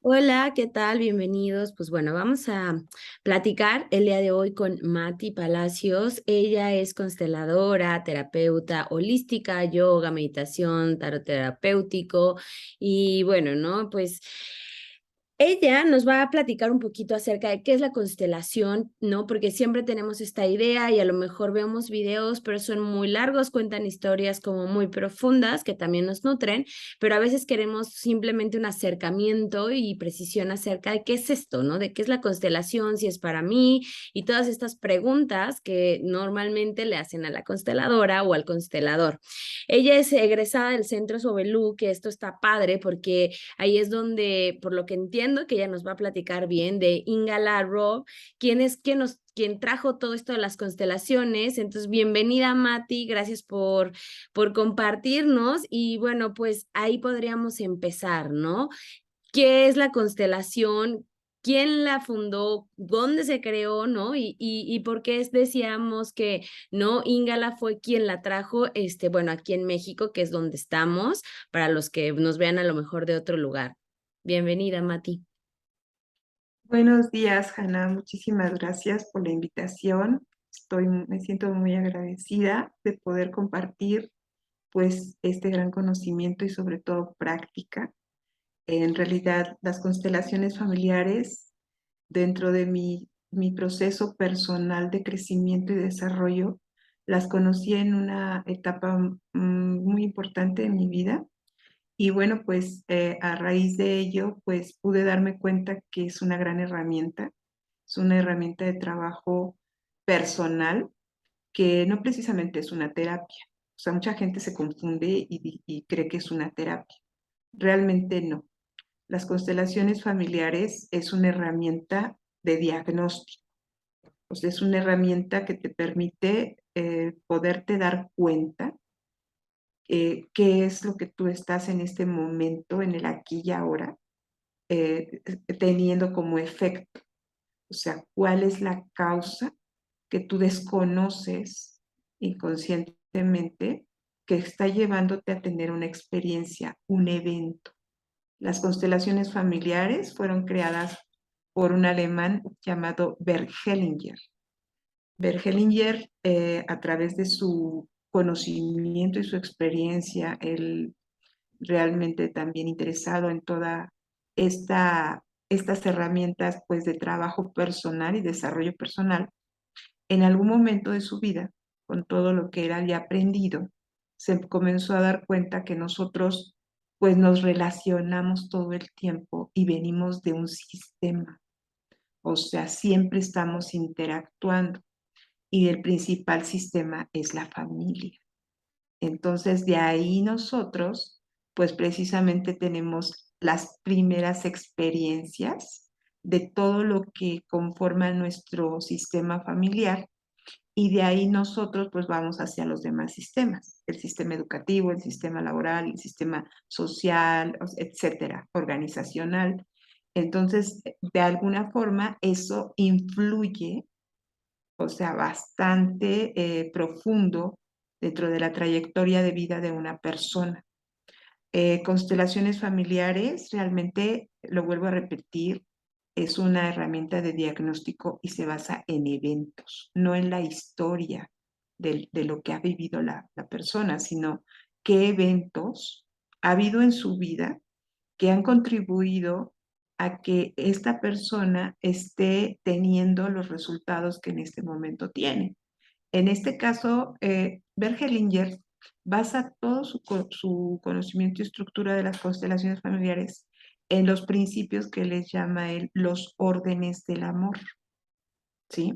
Hola, ¿qué tal? Bienvenidos. Pues bueno, vamos a platicar el día de hoy con Mati Palacios. Ella es consteladora, terapeuta holística, yoga, meditación, tarot terapéutico y bueno, ¿no? Pues ella nos va a platicar un poquito acerca de qué es la constelación, ¿no? Porque siempre tenemos esta idea y a lo mejor vemos videos, pero son muy largos, cuentan historias como muy profundas que también nos nutren, pero a veces queremos simplemente un acercamiento y precisión acerca de qué es esto, ¿no? De qué es la constelación, si es para mí y todas estas preguntas que normalmente le hacen a la consteladora o al constelador. Ella es egresada del Centro Sobelú, que esto está padre porque ahí es donde, por lo que entiendo, que ella nos va a platicar bien de Ingala Rob, quien trajo todo esto de las constelaciones. Entonces, bienvenida, Mati, gracias por compartirnos. Y bueno, pues ahí podríamos empezar, ¿no? ¿Qué es la constelación? ¿Quién la fundó? ¿Dónde se creó? ¿No? Y por qué decíamos que no, Ingala fue quien la trajo, bueno, aquí en México, que es donde estamos, para los que nos vean a lo mejor de otro lugar. Bienvenida, Mati. Buenos días, Hanna. Muchísimas gracias por la invitación. Me siento muy agradecida de poder compartir, pues, este gran conocimiento y sobre todo práctica. En realidad, las constelaciones familiares, dentro de mi proceso personal de crecimiento y desarrollo, las conocí en una etapa muy importante de mi vida. Y bueno, pues a raíz de ello, pues pude darme cuenta que es una gran herramienta, es una herramienta de trabajo personal que no precisamente es una terapia. O sea, mucha gente se confunde y cree que es una terapia. Realmente no. Las constelaciones familiares es una herramienta de diagnóstico. O sea, es una herramienta que te permite poderte dar cuenta qué es lo que tú estás en este momento, en el aquí y ahora, teniendo como efecto. O sea, cuál es la causa que tú desconoces inconscientemente que está llevándote a tener una experiencia, un evento. Las constelaciones familiares fueron creadas por un alemán llamado Bert Hellinger. Bert Hellinger, a través de su conocimiento y su experiencia, él realmente también interesado en toda estas herramientas pues de trabajo personal y desarrollo personal, en algún momento de su vida, con todo lo que él había aprendido, se comenzó a dar cuenta que nosotros pues nos relacionamos todo el tiempo y venimos de un sistema, o sea, siempre estamos interactuando y el principal sistema es la familia. Entonces, de ahí nosotros, pues precisamente tenemos las primeras experiencias de todo lo que conforma nuestro sistema familiar y de ahí nosotros pues vamos hacia los demás sistemas, el sistema educativo, el sistema laboral, el sistema social, etcétera, organizacional. Entonces, de alguna forma, eso influye, o sea, bastante profundo dentro de la trayectoria de vida de una persona. Constelaciones familiares, realmente, lo vuelvo a repetir, es una herramienta de diagnóstico y se basa en eventos, no en la historia de lo que ha vivido la persona, sino qué eventos ha habido en su vida que han contribuido a que esta persona esté teniendo los resultados que en este momento tiene. En este caso, Bergelinger basa todo su conocimiento y estructura de las constelaciones familiares en los principios que les llama él los órdenes del amor, ¿sí?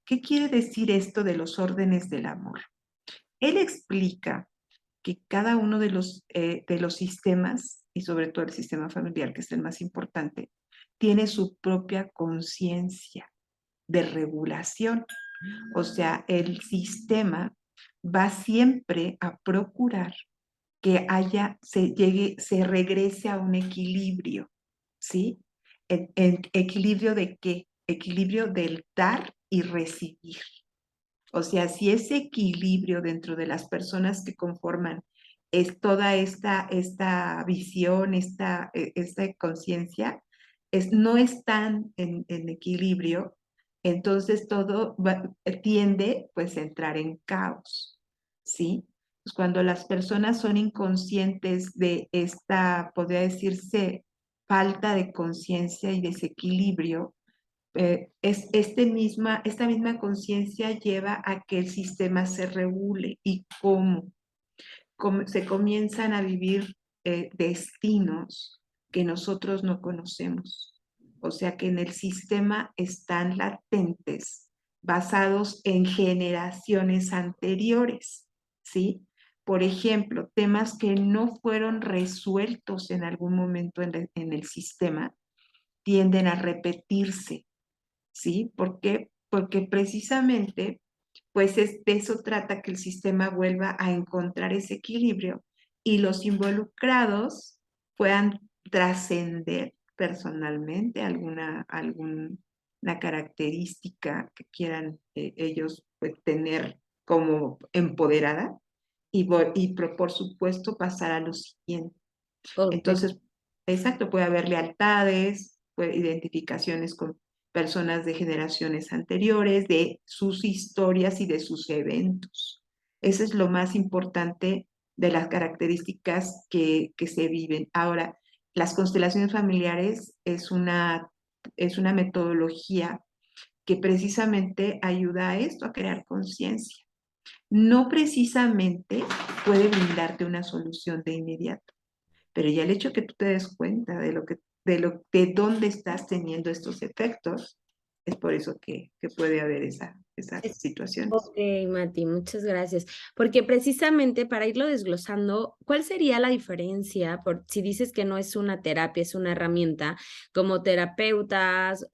¿Qué quiere decir esto de los órdenes del amor? Él explica que cada uno de los sistemas, y sobre todo el sistema familiar, que es el más importante, tiene su propia conciencia de regulación. O sea, el sistema va siempre a procurar que se regrese a un equilibrio, ¿sí? ¿El equilibrio de qué? Equilibrio del dar y recibir. O sea, si ese equilibrio dentro de las personas que conforman es toda esta visión, esta conciencia, no están en equilibrio, entonces todo tiende pues a entrar en caos, ¿sí? Pues cuando las personas son inconscientes de esta, podría decirse, falta de conciencia y desequilibrio, esta misma conciencia lleva a que el sistema se regule. ¿Y cómo? Se comienzan a vivir destinos que nosotros no conocemos. O sea que en el sistema están latentes, basados en generaciones anteriores, ¿sí? Por ejemplo, temas que no fueron resueltos en algún momento en el sistema tienden a repetirse, ¿sí? ¿Por qué? Porque precisamente, pues de eso trata, que el sistema vuelva a encontrar ese equilibrio y los involucrados puedan trascender personalmente alguna característica que quieran ellos pues, tener como empoderada y por supuesto pasar a lo siguiente. Ok. Entonces, exacto, puede haber lealtades, identificaciones con personas de generaciones anteriores, de sus historias y de sus eventos. Eso es lo más importante de las características que se viven. Ahora, las constelaciones familiares es una metodología que precisamente ayuda a esto, a crear conciencia. No precisamente puede brindarte una solución de inmediato, pero ya el hecho que tú te des cuenta de dónde estás teniendo estos efectos, es por eso que puede haber esas Es- situaciones. Ok, Mati, muchas gracias. Porque precisamente para irlo desglosando, ¿cuál sería la diferencia por si dices que no es una terapia, es una herramienta? Como terapeutas,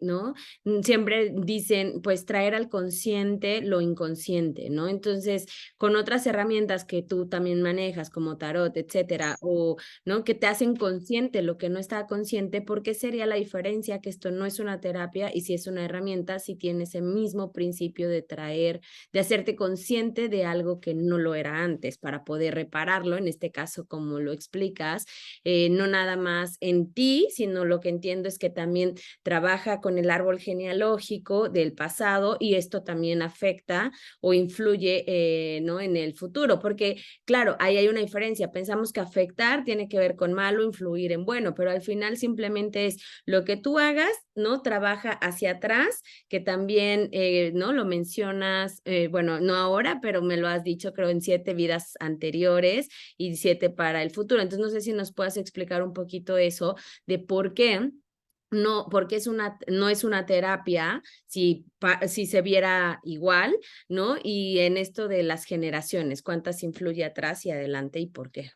¿no? Siempre dicen, pues traer al consciente lo inconsciente, ¿no? Entonces, con otras herramientas que tú también manejas, como tarot, etcétera, o, ¿no? Que te hacen consciente lo que no está consciente, ¿por qué sería la diferencia que esto no es una terapia y si es una herramienta, si tiene ese mismo principio de traer, de hacerte consciente de algo que no lo era antes para poder repararlo, en este caso, como lo explicas, no nada más en ti, sino lo que entiendo es que también trabaja con el árbol genealógico del pasado y esto también afecta o influye, ¿no? En el futuro, porque claro, ahí hay una diferencia. Pensamos que afectar tiene que ver con malo, influir en bueno, pero al final simplemente es lo que tú hagas, ¿no? Trabaja hacia atrás, que también, ¿no? Lo mencionas, bueno, no ahora, pero me lo has dicho, creo, en 7 vidas anteriores y 7 para el futuro. Entonces, no sé si nos puedas explicar un poquito eso de por qué. No, porque no es una terapia si se viera igual, ¿no? Y en esto de las generaciones, ¿cuántas influye atrás y adelante y por qué?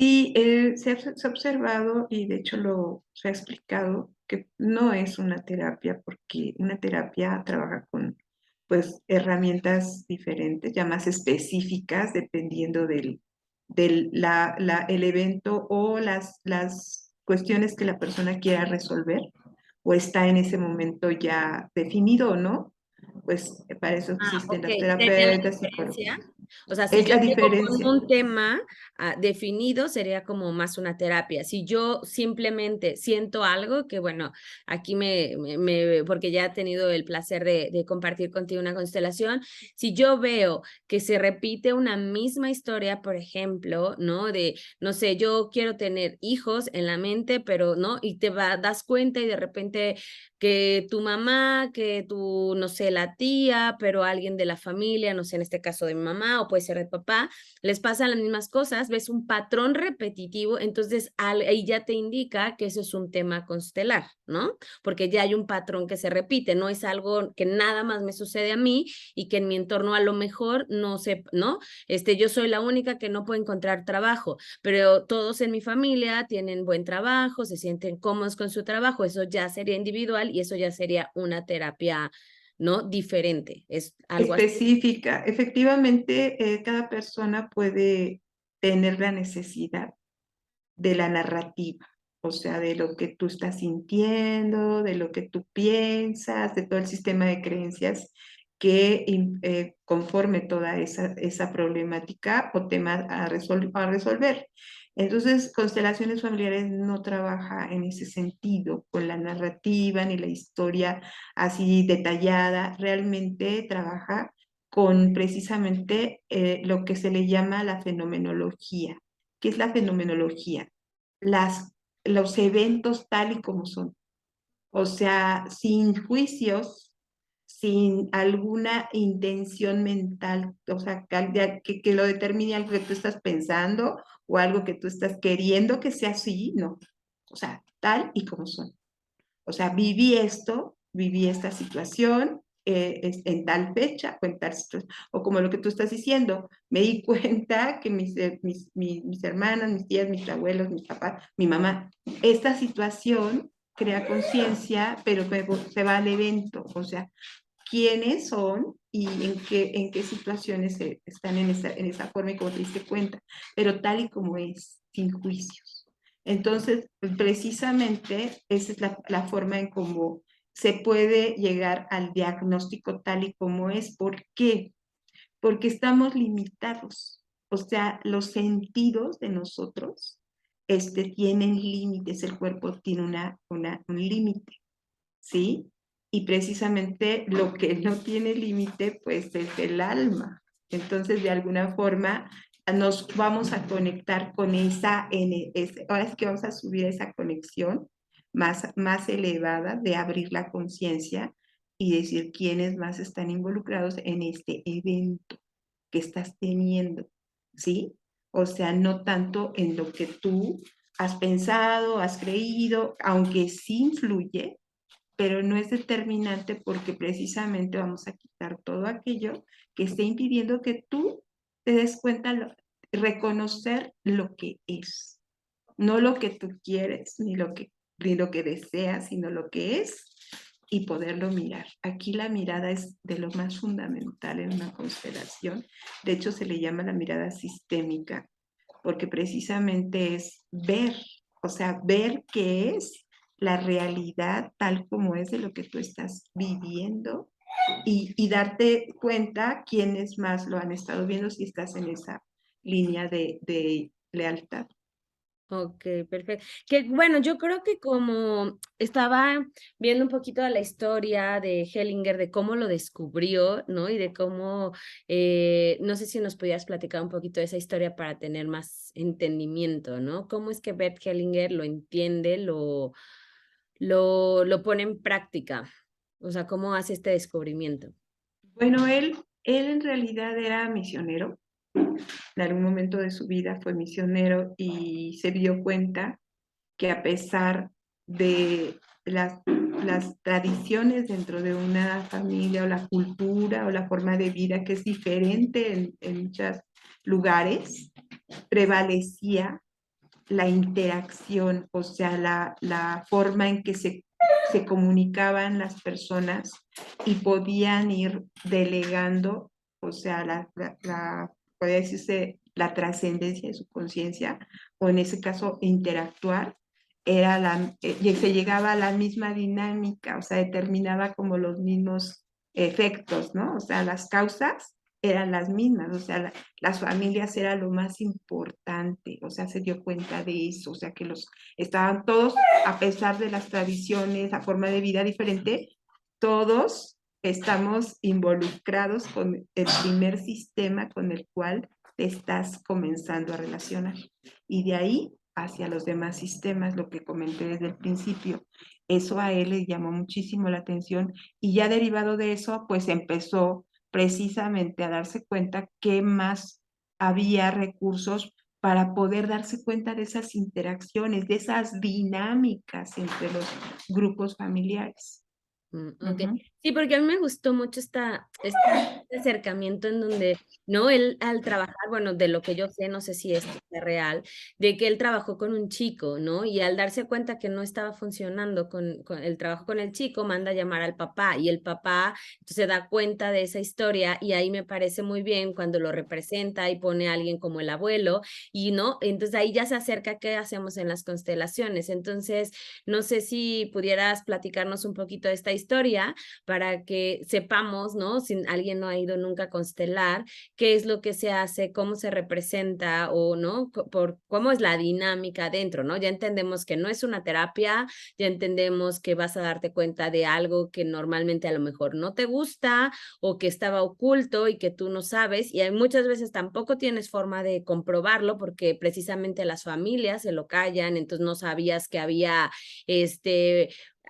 Y se ha observado y de hecho se ha explicado que no es una terapia, porque una terapia trabaja con pues herramientas diferentes, ya más específicas, dependiendo el evento o las cuestiones que la persona quiera resolver, o está en ese momento ya definido o no, pues para eso Ah, existen ok. los ¿Sería la terapeutas, psicólogos. diferencia? O sea, si Es yo la tengo como diferencia. un tema definido, sería como más una terapia. Si yo simplemente siento algo, que bueno, aquí porque ya he tenido el placer de compartir contigo una constelación, si yo veo que se repite una misma historia, por ejemplo, ¿no? De, no sé, yo quiero tener hijos en la mente, pero, ¿no? Y das cuenta y de repente que tu mamá, que tu, no sé, la tía, pero alguien de la familia, no sé, en este caso de mi mamá o puede ser de papá, les pasan las mismas cosas, ves un patrón repetitivo, entonces ahí ya te indica que eso es un tema constelar, ¿no? Porque ya hay un patrón que se repite, no es algo que nada más me sucede a mí y que en mi entorno a lo mejor no sé, ¿no? Yo soy la única que no puede encontrar trabajo, pero todos en mi familia tienen buen trabajo, se sienten cómodos con su trabajo, eso ya sería individual y eso ya sería una terapia, ¿no? Diferente, es algo así. Específica. Efectivamente, cada persona puede tener la necesidad de la narrativa, o sea, de lo que tú estás sintiendo, de lo que tú piensas, de todo el sistema de creencias que conforme toda esa problemática o tema a resolver. Entonces, constelaciones familiares no trabaja en ese sentido, con la narrativa ni la historia así detallada, realmente trabaja con precisamente lo que se le llama la fenomenología. ¿Qué es la fenomenología? Los eventos tal y como son, o sea, sin juicios, sin alguna intención mental, o sea, que lo determine algo que tú estás pensando o algo que tú estás queriendo que sea así, no. O sea, tal y como son. O sea, viví esta situación en tal fecha o en tal situación. O como lo que tú estás diciendo, me di cuenta que mis hermanas, mis tías, mis abuelos, mis papás, mi mamá, esta situación crea conciencia, pero se va al evento. O sea, quiénes son y en qué situaciones están en esa forma y cómo te diste cuenta, pero tal y como es, sin juicios. Entonces, precisamente esa es la forma en cómo se puede llegar al diagnóstico tal y como es. ¿Por qué? Porque estamos limitados. O sea, los sentidos de nosotros tienen límites, el cuerpo tiene un límite. ¿Sí? Y precisamente lo que no tiene límite, pues es el alma. Entonces, de alguna forma, nos vamos a conectar con ahora es que vamos a subir esa conexión más elevada de abrir la conciencia y decir quiénes más están involucrados en este evento que estás teniendo, ¿sí? O sea, no tanto en lo que tú has pensado, has creído, aunque sí influye, pero no es determinante porque precisamente vamos a quitar todo aquello que esté impidiendo que tú te des cuenta, reconocer lo que es, no lo que tú quieres, ni lo que deseas, sino lo que es y poderlo mirar. Aquí la mirada es de lo más fundamental en una constelación. De hecho, se le llama la mirada sistémica, porque precisamente es ver, o sea, ver qué es la realidad tal como es de lo que tú estás viviendo y darte cuenta quiénes más lo han estado viendo si estás en esa línea de lealtad. Ok, perfecto. Que bueno, yo creo que como estaba viendo un poquito de la historia de Hellinger, de cómo lo descubrió, ¿no? Y de cómo, no sé si nos podías platicar un poquito de esa historia para tener más entendimiento, ¿no? ¿Cómo es que Bert Hellinger lo entiende, lo pone en práctica? O sea, ¿cómo hace este descubrimiento? Bueno, él en realidad era misionero. En algún momento de su vida fue misionero y se dio cuenta que a pesar de las tradiciones dentro de una familia o la cultura o la forma de vida que es diferente en muchos lugares, prevalecía la interacción, o sea, la forma en que se comunicaban las personas y podían ir delegando, o sea, podría decirse, la trascendencia de su conciencia, o en ese caso, interactuar, y se llegaba a la misma dinámica, o sea, determinaba como los mismos efectos, ¿no? O sea, las causas eran las mismas, o sea, las familias era lo más importante, o sea, se dio cuenta de eso, o sea, que estaban todos, a pesar de las tradiciones, la forma de vida diferente, todos estamos involucrados con el primer sistema con el cual te estás comenzando a relacionar. Y de ahí hacia los demás sistemas, lo que comenté desde el principio. Eso a él le llamó muchísimo la atención y ya derivado de eso, pues empezó precisamente a darse cuenta que más había recursos para poder darse cuenta de esas interacciones, de esas dinámicas entre los grupos familiares. Ok. Ujú. Sí, porque a mí me gustó mucho este acercamiento en donde, ¿no? Él al trabajar, bueno, de lo que yo sé, no sé si esto es real, de que él trabajó con un chico, ¿no? Y al darse cuenta que no estaba funcionando con el trabajo con el chico, manda a llamar al papá y el papá entonces, se da cuenta de esa historia y ahí me parece muy bien cuando lo representa y pone a alguien como el abuelo y, ¿no? Entonces ahí ya se acerca qué hacemos en las constelaciones. Entonces, no sé si pudieras platicarnos un poquito de esta historia para que sepamos, ¿no? Si alguien no ha ido nunca a constelar, qué es lo que se hace, cómo se representa o, ¿no? Por cómo es la dinámica dentro, ¿no? Ya entendemos que no es una terapia, ya entendemos que vas a darte cuenta de algo que normalmente a lo mejor no te gusta o que estaba oculto y que tú no sabes, y hay muchas veces tampoco tienes forma de comprobarlo porque precisamente las familias se lo callan, entonces no sabías que había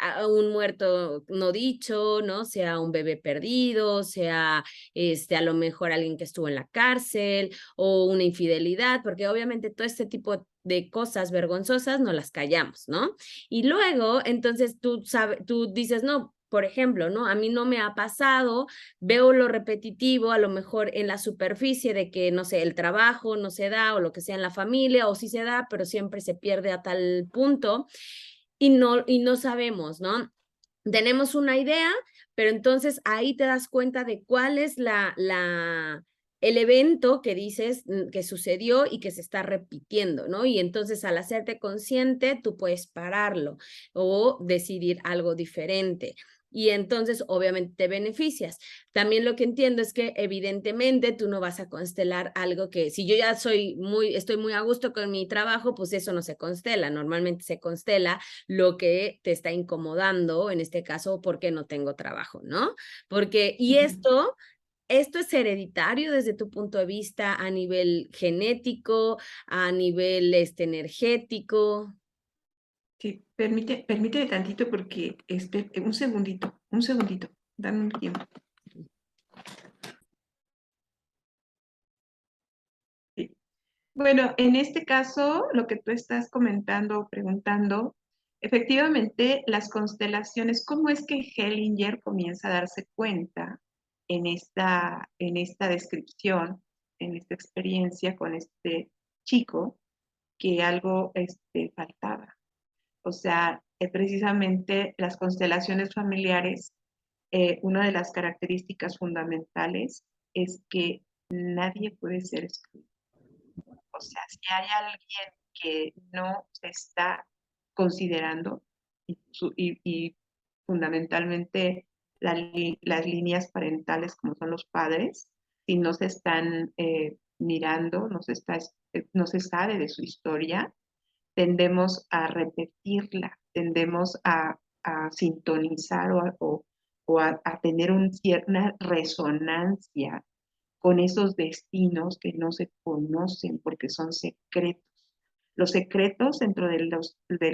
a un muerto no dicho, ¿no? Sea un bebé perdido, sea a lo mejor alguien que estuvo en la cárcel o una infidelidad, porque obviamente todo este tipo de cosas vergonzosas no las callamos, ¿no? Y luego, entonces tú dices, no, por ejemplo, ¿no? A mí no me ha pasado, veo lo repetitivo, a lo mejor en la superficie de que, no sé, el trabajo no se da o lo que sea en la familia, o sí se da, pero siempre se pierde a tal punto y no sabemos, ¿no? Tenemos una idea, pero entonces ahí te das cuenta de cuál es el evento que dices que sucedió y que se está repitiendo, ¿no? Y entonces al hacerte consciente, tú puedes pararlo o decidir algo diferente. Y entonces obviamente te beneficias. También lo que entiendo es que evidentemente tú no vas a constelar algo que si yo ya estoy muy a gusto con mi trabajo, pues eso no se constela. Normalmente se constela lo que te está incomodando, en este caso, porque no tengo trabajo, ¿no? Porque, y esto es hereditario desde tu punto de vista a nivel genético, a nivel energético. Sí, permíteme tantito porque un segundito, dame un tiempo. Sí. Bueno, en este caso, lo que tú estás comentando o preguntando, efectivamente, las constelaciones, ¿cómo es que Hellinger comienza a darse cuenta en esta descripción, en esta experiencia con este chico, que algo faltaba? O sea, precisamente las constelaciones familiares, una de las características fundamentales es que nadie puede ser excluido. O sea, si hay alguien que no se está considerando y fundamentalmente las líneas parentales como son los padres, si no se están mirando, no se sabe de su historia, tendemos a repetirla, tendemos a sintonizar o a tener una resonancia con esos destinos que no se conocen porque son secretos. Los secretos dentro de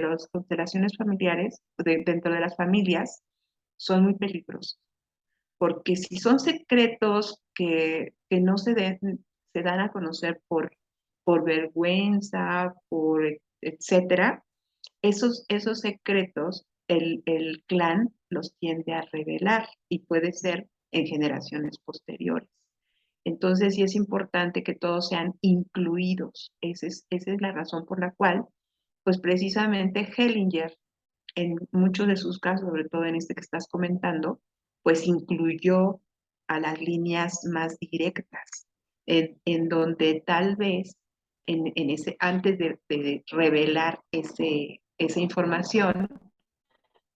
las constelaciones familiares, dentro de las familias, son muy peligrosos, porque si son secretos que no se dan a conocer por vergüenza, etcétera, esos secretos el clan los tiende a revelar y puede ser en generaciones posteriores. Entonces sí es importante que todos sean incluidos. Esa es la razón por la cual, pues precisamente Hellinger, en muchos de sus casos, sobre todo en este que estás comentando, pues incluyó a las líneas más directas, en donde tal vez antes de revelar esa información,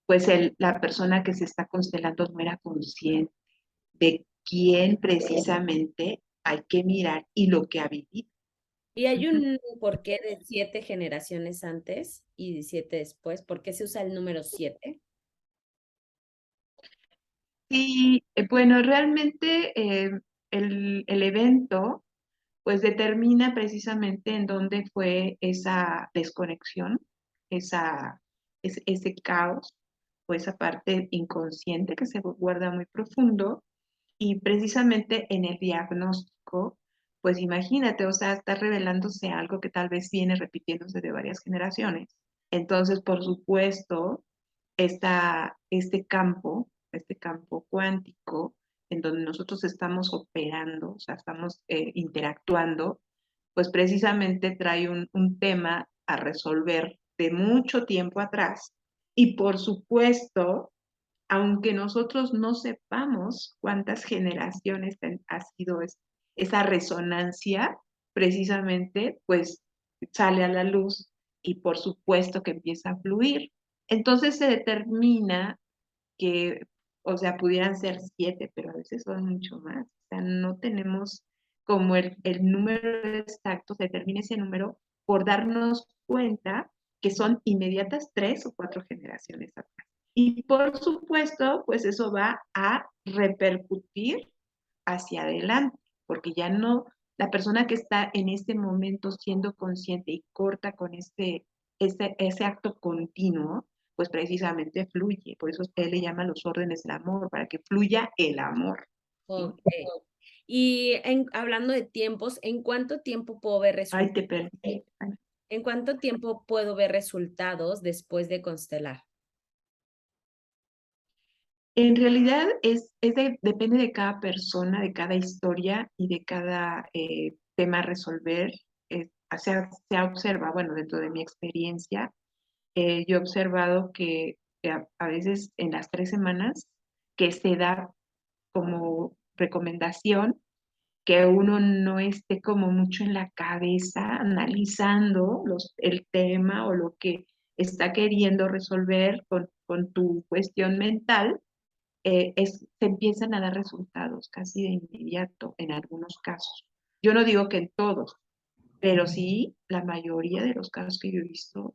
pues la persona que se está constelando no era consciente de quién precisamente hay que mirar y lo que ha vivido. Y hay un porqué de 7 generaciones antes y 7 después. ¿Por qué se usa el número 7? Sí, bueno, realmente el evento pues determina precisamente en dónde fue esa desconexión, ese caos o esa parte inconsciente que se guarda muy profundo y precisamente en el diagnóstico, pues imagínate, o sea, está revelándose algo que tal vez viene repitiéndose de varias generaciones. Entonces, por supuesto, este campo cuántico, en donde nosotros estamos operando, o sea, estamos interactuando, pues precisamente trae un tema a resolver de mucho tiempo atrás. Y por supuesto, aunque nosotros no sepamos cuántas generaciones ha sido esa resonancia, precisamente, pues sale a la luz y por supuesto que empieza a fluir. Entonces se determina que o sea, pudieran ser 7, pero a veces son mucho más. O sea, no tenemos como el número exacto, se determina ese número por darnos cuenta que son inmediatas 3 o 4 generaciones atrás. Y por supuesto, pues eso va a repercutir hacia adelante, porque ya no, la persona que está en este momento siendo consciente y corta con ese acto continuo, pues precisamente fluye. Por eso él le llama los órdenes del amor, para que fluya el amor. ¿Sí? Ok. Y hablando de tiempos, ¿en cuánto tiempo puedo ver Ay, resultados? te perdí. Ay. ¿En cuánto tiempo puedo ver resultados después de constelar? En realidad depende de cada persona, de cada historia y de cada tema a resolver. Se observa, bueno, dentro de mi experiencia, yo he observado que a veces en las 3 semanas que se da como recomendación que uno no esté como mucho en la cabeza analizando el tema o lo que está queriendo resolver con tu cuestión mental, se empiezan a dar resultados casi de inmediato en algunos casos. Yo no digo que en todos, pero sí la mayoría de los casos que yo he visto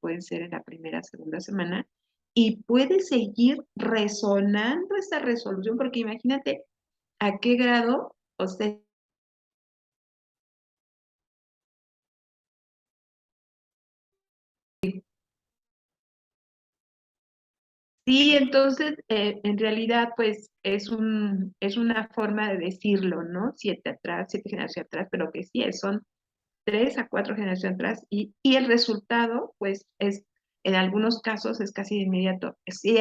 pueden ser en la primera, segunda semana y puede seguir resonando esa resolución, porque imagínate a qué grado, o sea, sí, entonces, en realidad, pues es una forma de decirlo, ¿no? 7 atrás, 7 generaciones atrás, pero que sí, son 3 a 4 generaciones atrás y el resultado, pues en algunos casos es casi de inmediato. Sí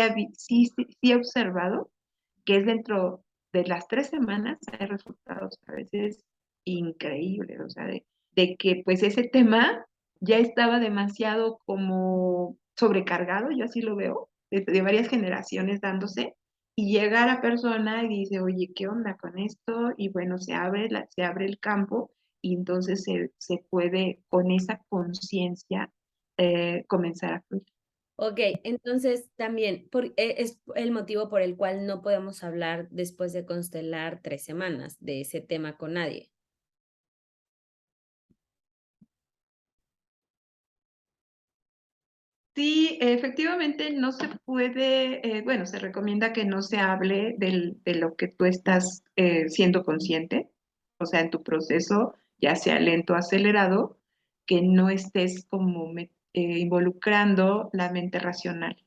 he observado que es dentro de las 3 semanas hay resultados a veces increíbles, o sea, de que pues ese tema ya estaba demasiado como sobrecargado, yo así lo veo, de varias generaciones dándose, y llega la persona y dice, oye, ¿qué onda con esto? Y bueno, se abre el campo y entonces se puede con esa conciencia comenzar a fluir. Ok, entonces también es el motivo por el cual no podemos hablar después de constelar 3 semanas de ese tema con nadie. Sí, efectivamente no se puede, bueno, se recomienda que no se hable de lo que tú estás siendo consciente, o sea, en tu proceso, ya sea lento o acelerado, que no estés como involucrando la mente racional,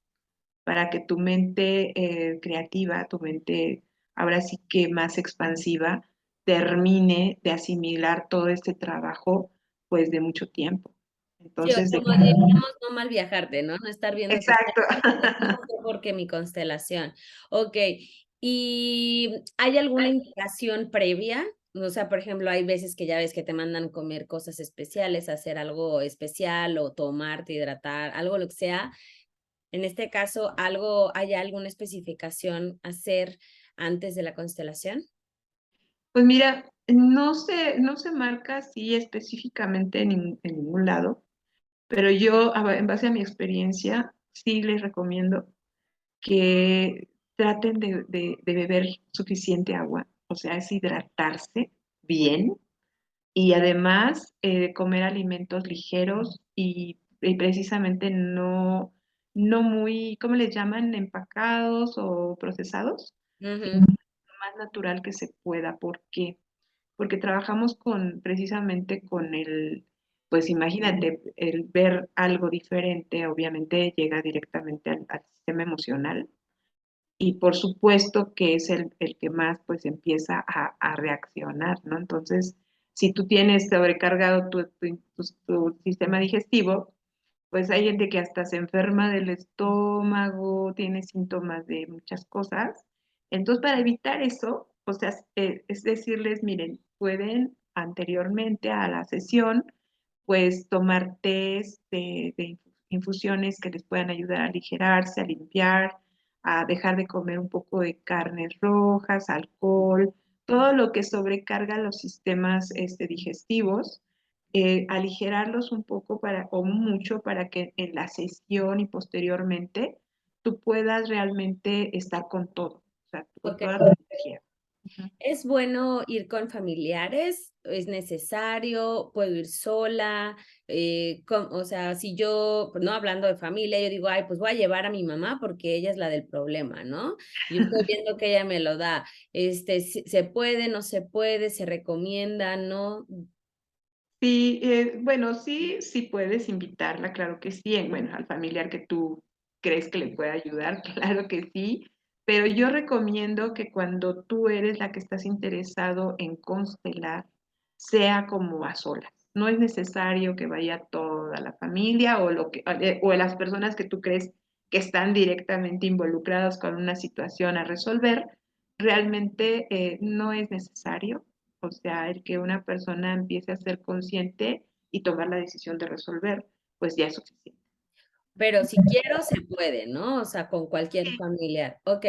para que tu mente creativa, tu mente ahora sí que más expansiva, termine de asimilar todo este trabajo, pues de mucho tiempo. Sí, o Entonces, como diríamos, no mal viajarte, ¿no? No estar viendo que exacto. no sé por qué mi constelación. Ok, ¿y hay alguna indicación previa? O sea, por ejemplo, hay veces que ya ves que te mandan comer cosas especiales, hacer algo especial o tomarte, hidratar, algo lo que sea. En este caso, ¿hay alguna especificación hacer antes de la constelación? Pues mira, no se marca así específicamente en ningún lado, pero yo, en base a mi experiencia, sí les recomiendo que traten de beber suficiente agua, o sea, es hidratarse bien y además comer alimentos ligeros y precisamente no muy, ¿cómo les llaman? Empacados o procesados, sino Ujú, lo más natural que se pueda. ¿Por qué? Porque trabajamos precisamente con pues imagínate, el ver algo diferente, obviamente llega directamente al sistema emocional y por supuesto que es el que más pues empieza a reaccionar, ¿no? Entonces, si tú tienes sobrecargado tu sistema digestivo, pues hay gente que hasta se enferma del estómago, tiene síntomas de muchas cosas. Entonces, para evitar eso, o sea, es decirles, miren, pueden anteriormente a la sesión, pues tomar tés de infusiones que les puedan ayudar a aligerarse, a limpiar, a dejar de comer un poco de carnes rojas, alcohol, todo lo que sobrecarga los sistemas digestivos, aligerarlos un poco o mucho para que en la sesión y posteriormente tú puedas realmente estar con todo, o sea, con Ok. toda tu energía. Ujú. ¿Es bueno ir con familiares? ¿Es necesario? ¿Puedo ir sola? O sea, si yo, no hablando de familia, yo digo, ay, pues voy a llevar a mi mamá porque ella es la del problema, ¿no? Yo estoy viendo que ella me lo da. ¿Se puede, no se puede, se recomienda, no? Sí, bueno, sí, sí puedes invitarla, claro que sí, bueno, al familiar que tú crees que le puede ayudar, claro que sí, pero yo recomiendo que cuando tú eres la que estás interesado en constelar, sea como a solas. No es necesario que vaya toda la familia o las personas que tú crees que están directamente involucradas con una situación a resolver, realmente no es necesario. O sea, el que una persona empiece a ser consciente y tomar la decisión de resolver, pues ya es suficiente. Pero si quiero, se puede, ¿no? O sea, con cualquier familiar. Ok.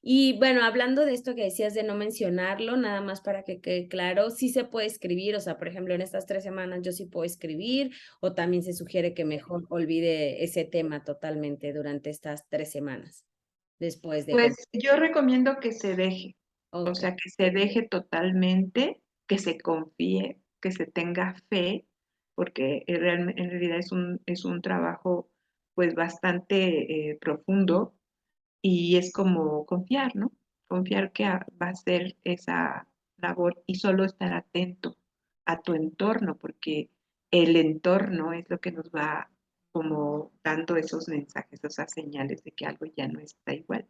Y bueno, hablando de esto que decías de no mencionarlo, nada más para que quede claro, sí se puede escribir, o sea, por ejemplo, en estas 3 semanas yo sí puedo escribir, o también se sugiere que mejor olvide ese tema totalmente durante estas 3 semanas, después de... Pues yo recomiendo que se deje, o Ok. sea, que se deje totalmente, que se confíe, que se tenga fe, porque en realidad es un trabajo pues bastante profundo y es como confiar, ¿no? Confiar que va a ser esa labor y solo estar atento a tu entorno, porque el entorno es lo que nos va como dando esos mensajes, esas señales de que algo ya no está igual.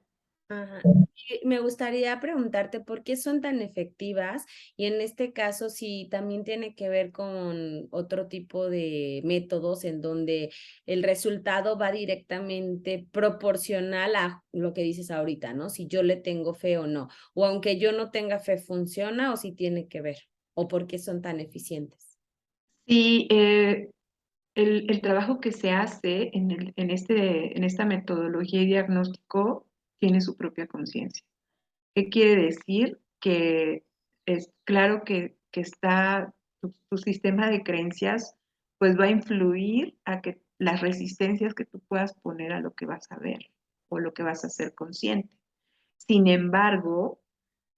Ajá. Y me gustaría preguntarte por qué son tan efectivas y en este caso si también tiene que ver con otro tipo de métodos en donde el resultado va directamente proporcional a lo que dices ahorita, ¿no? Si yo le tengo fe o no, o aunque yo no tenga fe, funciona o si tiene que ver, o por qué son tan eficientes. Sí, el trabajo que se hace en esta metodología y diagnóstico tiene su propia conciencia. ¿Qué quiere decir? Que es claro que está tu sistema de creencias, pues va a influir a que las resistencias que tú puedas poner a lo que vas a ver o lo que vas a ser consciente. Sin embargo,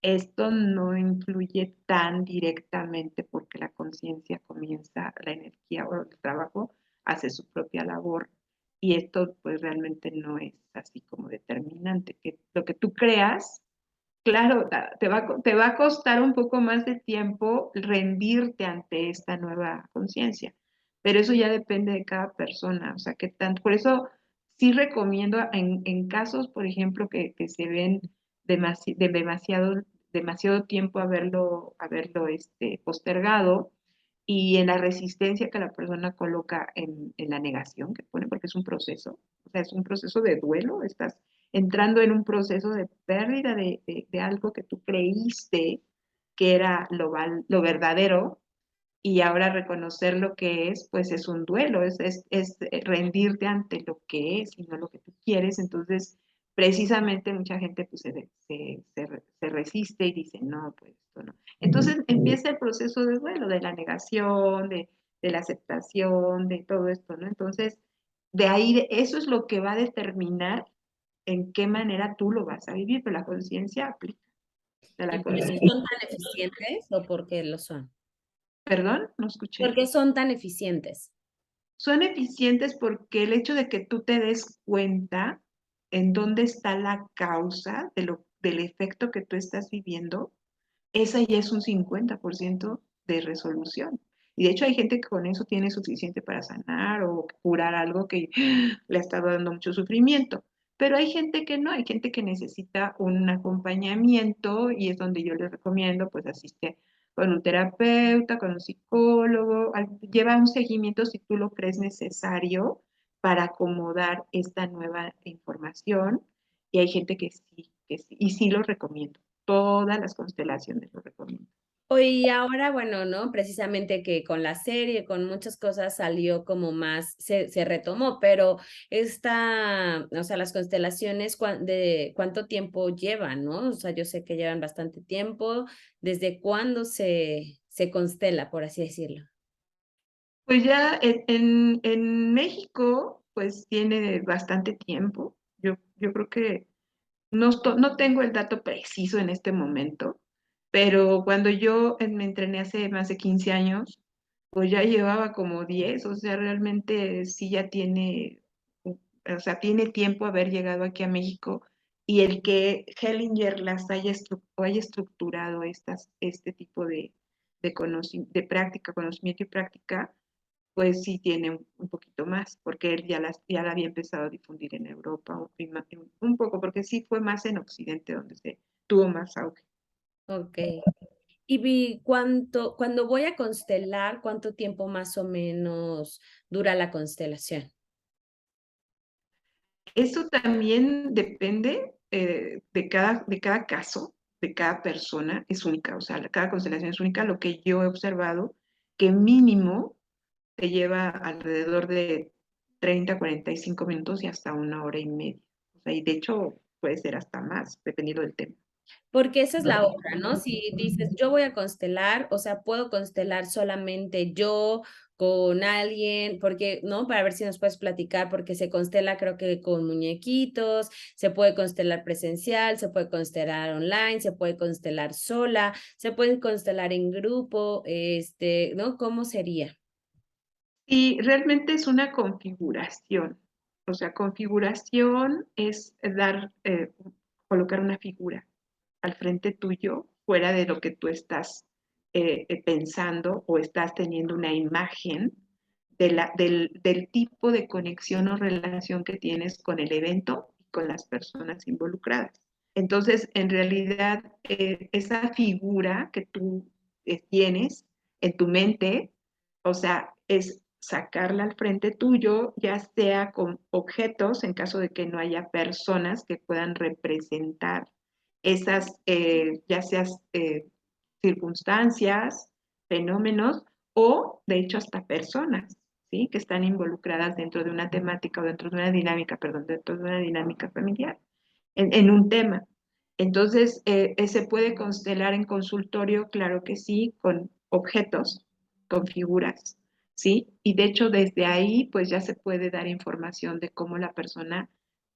esto no influye tan directamente porque la conciencia comienza, la energía o el trabajo hace su propia labor y esto pues realmente no es así como determinante, que lo que tú creas, claro, te va a costar un poco más de tiempo rendirte ante esta nueva conciencia, pero eso ya depende de cada persona, o sea, que tanto, por eso sí recomiendo en casos, por ejemplo, que se ven demasiado tiempo haberlo postergado y en la resistencia que la persona coloca en la negación que pone, porque es un proceso, o sea, es un proceso de duelo, estás entrando en un proceso de pérdida de algo que tú creíste que era lo verdadero y ahora reconocer lo que es, pues es un duelo, es rendirte ante lo que es y no lo que tú quieres. Entonces, precisamente mucha gente pues se resiste y dice, no, pues esto no. Entonces empieza el proceso de duelo, de la negación, de la aceptación, de todo esto, ¿no? Entonces, de ahí, eso es lo que va a determinar en qué manera tú lo vas a vivir, pero la conciencia aplica. ¿Y La por eso conciencia, son tan eficientes o por qué lo son? perdón, no ¿Por escuché. qué son tan eficientes? Son eficientes porque el hecho de que tú te des cuenta en dónde está la causa del efecto que tú estás viviendo, esa ya es un 50% de resolución. Y de hecho hay gente que con eso tiene suficiente para sanar o curar algo que le ha estado dando mucho sufrimiento. Pero hay gente que no, hay gente que necesita un acompañamiento y es donde yo les recomiendo, pues asiste con un terapeuta, con un psicólogo, lleva un seguimiento si tú lo crees necesario para acomodar esta nueva información. Y hay gente que sí, y sí lo recomiendo. Todas las constelaciones lo recomiendo. Y ahora, bueno, ¿no? Precisamente que con la serie, con muchas cosas salió como más, se retomó, pero o sea, las constelaciones, de cuánto tiempo llevan, ¿no? O sea, yo sé que llevan bastante tiempo. ¿Desde cuándo se constela, por así decirlo? Pues ya en México, pues tiene bastante tiempo. Yo creo que no tengo el dato preciso en este momento, pero cuando yo me entrené hace más de 15 años, pues ya llevaba como 10, o sea, realmente sí ya tiene, o sea, tiene tiempo haber llegado aquí a México y el que Hellinger las haya estructurado este tipo de práctica, conocimiento y práctica, pues sí tiene un poquito más, porque él ya la había empezado a difundir en Europa un poco, porque sí fue más en Occidente donde se tuvo más auge. Ok. Y cuando voy a constelar, ¿cuánto tiempo más o menos dura la constelación? Eso también depende de cada caso, de cada persona, es única, o sea, cada constelación es única. Lo que yo he observado, que mínimo te lleva alrededor de 30, 45 minutos y hasta 1 hora y media. O sea, y de hecho puede ser hasta más, dependiendo del tema. Porque esa es la otra, ¿no? Si dices, yo voy a constelar, o sea, puedo constelar solamente yo con alguien, porque, ¿no? Para ver si nos puedes platicar, porque se constela creo que con muñequitos, se puede constelar presencial, se puede constelar online, se puede constelar sola, se puede constelar en grupo, ¿no? ¿Cómo sería? Y realmente es una configuración. O sea, configuración es colocar una figura al frente tuyo, fuera de lo que tú estás pensando o estás teniendo una imagen del tipo de conexión o relación que tienes con el evento y con las personas involucradas. Entonces, en realidad, esa figura que tú tienes en tu mente, o sea, es sacarla al frente tuyo, ya sea con objetos, en caso de que no haya personas que puedan representar esas, ya seas circunstancias, fenómenos o, de hecho, hasta personas, ¿sí? Que están involucradas dentro de una temática o dentro de una dinámica, perdón, dentro de una dinámica familiar, en un tema. Entonces, ¿se puede constelar en consultorio? Claro que sí, con objetos, con figuras, ¿sí? Y de hecho, desde ahí, pues ya se puede dar información de cómo la persona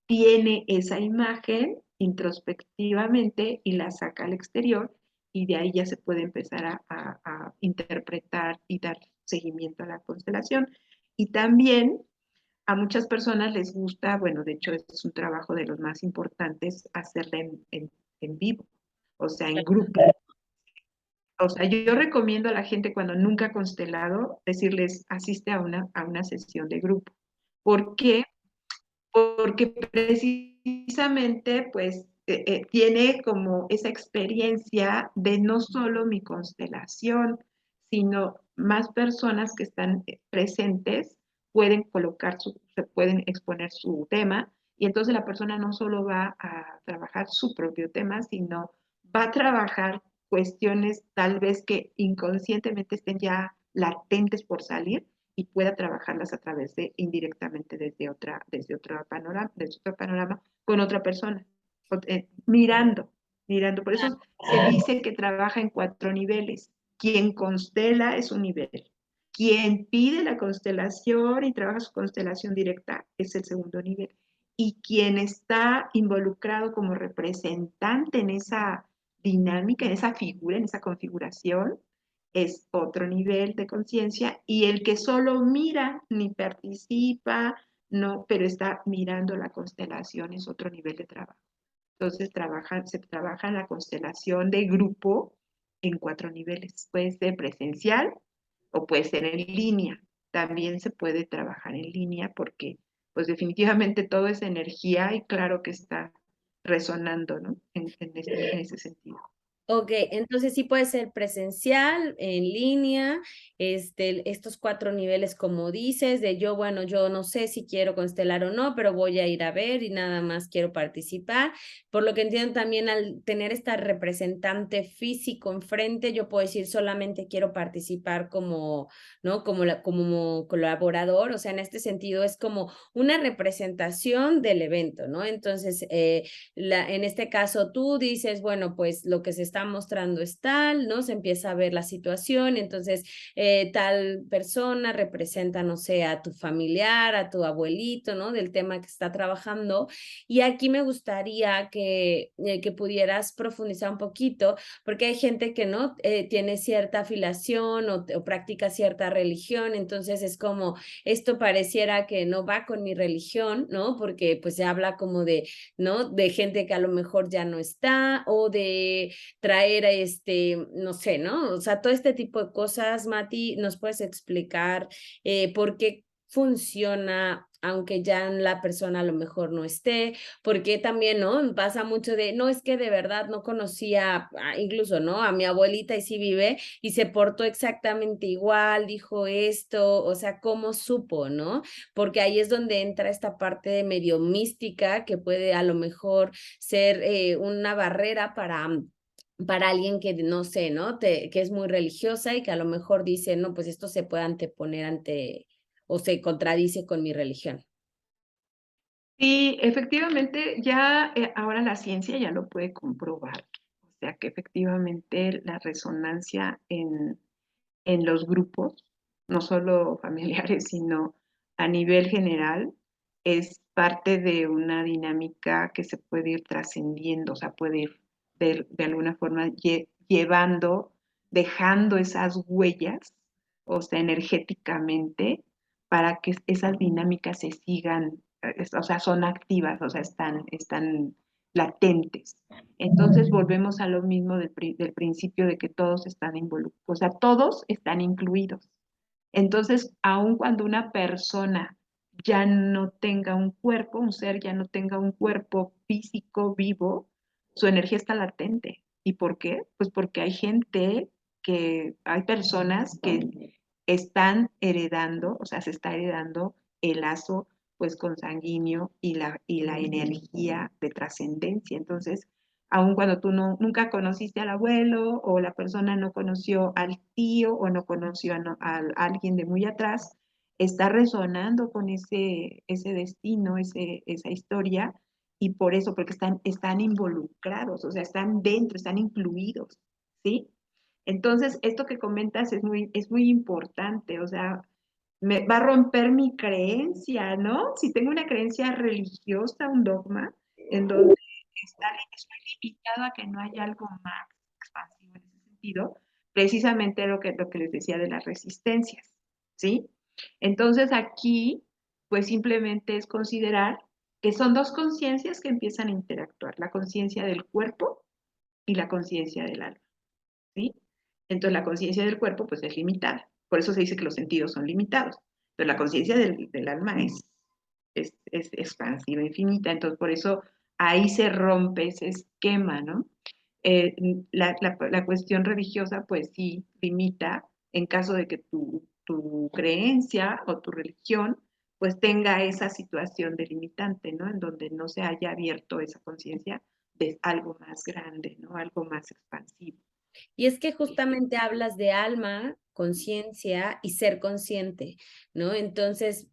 tiene esa imagen introspectivamente y la saca al exterior y de ahí ya se puede empezar a interpretar y dar seguimiento a la constelación. Y también a muchas personas les gusta, bueno, de hecho es un trabajo de los más importantes hacerla en vivo, o sea, en grupo. O sea, yo recomiendo a la gente cuando nunca ha constelado decirles asiste a una sesión de grupo. ¿Por qué? Porque precisamente pues tiene como esa experiencia de no solo mi constelación, sino más personas que están presentes pueden se pueden exponer su tema y entonces la persona no solo va a trabajar su propio tema, sino va a trabajar cuestiones tal vez que inconscientemente estén ya latentes por salir y pueda trabajarlas a través de indirectamente desde otro panorama con otra persona, mirando, mirando. Por eso se dice que trabaja en 4 niveles. Quien constela es un nivel. Quien pide la constelación y trabaja su constelación directa es el segundo nivel. Y quien está involucrado como representante en esa dinámica, en esa figura, en esa configuración, es otro nivel de conciencia y el que solo mira ni participa, no, pero está mirando la constelación es otro nivel de trabajo. Entonces se trabaja la constelación de grupo en 4 niveles. Puede ser presencial o puede ser en línea. También se puede trabajar en línea porque pues definitivamente todo es energía y claro que está resonando, ¿no? En ese sentido. Ok, entonces sí puede ser presencial, en línea, estos 4 niveles como dices, de yo, bueno, yo no sé si quiero constelar o no, pero voy a ir a ver y nada más quiero participar. Por lo que entiendo también al tener esta representante físico enfrente, yo puedo decir solamente quiero participar como, ¿no? Como colaborador, o sea, en este sentido es como una representación del evento, ¿no? Entonces, en este caso tú dices, bueno, pues lo que se está está mostrando es tal, ¿no? Se empieza a ver la situación, entonces tal persona representa, no sé, a tu familiar, a tu abuelito, ¿no? Del tema que está trabajando. Y aquí me gustaría que pudieras profundizar un poquito, porque hay gente que no tiene cierta afiliación o practica cierta religión, entonces es como, esto pareciera que no va con mi religión, ¿no? Porque pues se habla como de, ¿no? De gente que a lo mejor ya no está o de traer a no sé, ¿no? O sea, todo este tipo de cosas, Mati, ¿nos puedes explicar por qué funciona aunque ya la persona a lo mejor no esté? Porque también, ¿no? Pasa mucho de, no, es que de verdad no conocía, incluso, ¿no? A mi abuelita y sí vive y se portó exactamente igual, dijo esto, o sea, ¿cómo supo, no? Porque ahí es donde entra esta parte de medio mística que puede a lo mejor ser una barrera para alguien que no sé, ¿no? Que es muy religiosa y que a lo mejor dice, no, pues esto se puede anteponer ante o se contradice con mi religión. Sí, efectivamente, ya ahora la ciencia ya lo puede comprobar. O sea que efectivamente la resonancia en los grupos, no solo familiares, sino a nivel general, es parte de una dinámica que se puede ir trascendiendo, o sea, puede ir de alguna forma llevando, dejando esas huellas, o sea, energéticamente, para que esas dinámicas se sigan, o sea, son activas, o sea, están latentes. Entonces volvemos a lo mismo del principio de que todos están involucrados, o sea, todos están incluidos. Entonces, aun cuando una persona ya no tenga un cuerpo, un ser ya no tenga un cuerpo físico vivo, su energía está latente. ¿Y por qué? Pues porque hay personas que están heredando, o sea, se está heredando el lazo pues consanguíneo y la energía de trascendencia. Entonces, aun cuando tú nunca conociste al abuelo o la persona no conoció al tío o no conoció a alguien de muy atrás, está resonando con ese destino, esa historia, y por eso, porque están involucrados, o sea, están dentro, están incluidos, ¿sí? Entonces, esto que comentas es muy importante, o sea, me va a romper mi creencia, ¿no? Si tengo una creencia religiosa, un dogma, en donde estoy limitado a que no haya algo más expansivo en ese sentido, precisamente lo que les decía de las resistencias, ¿sí? Entonces aquí, pues simplemente es considerar que son dos conciencias que empiezan a interactuar, la conciencia del cuerpo y la conciencia del alma, ¿sí? Entonces la conciencia del cuerpo pues es limitada, por eso se dice que los sentidos son limitados, pero la conciencia del alma es expansiva, infinita, entonces por eso ahí se rompe ese esquema, ¿no? Eh, la cuestión religiosa pues sí limita en caso de que tu creencia o tu religión pues tenga esa situación delimitante, ¿no? En donde no se haya abierto esa conciencia de algo más grande, ¿no? Algo más expansivo. Y es que justamente hablas de alma, conciencia y ser consciente, ¿no? Entonces,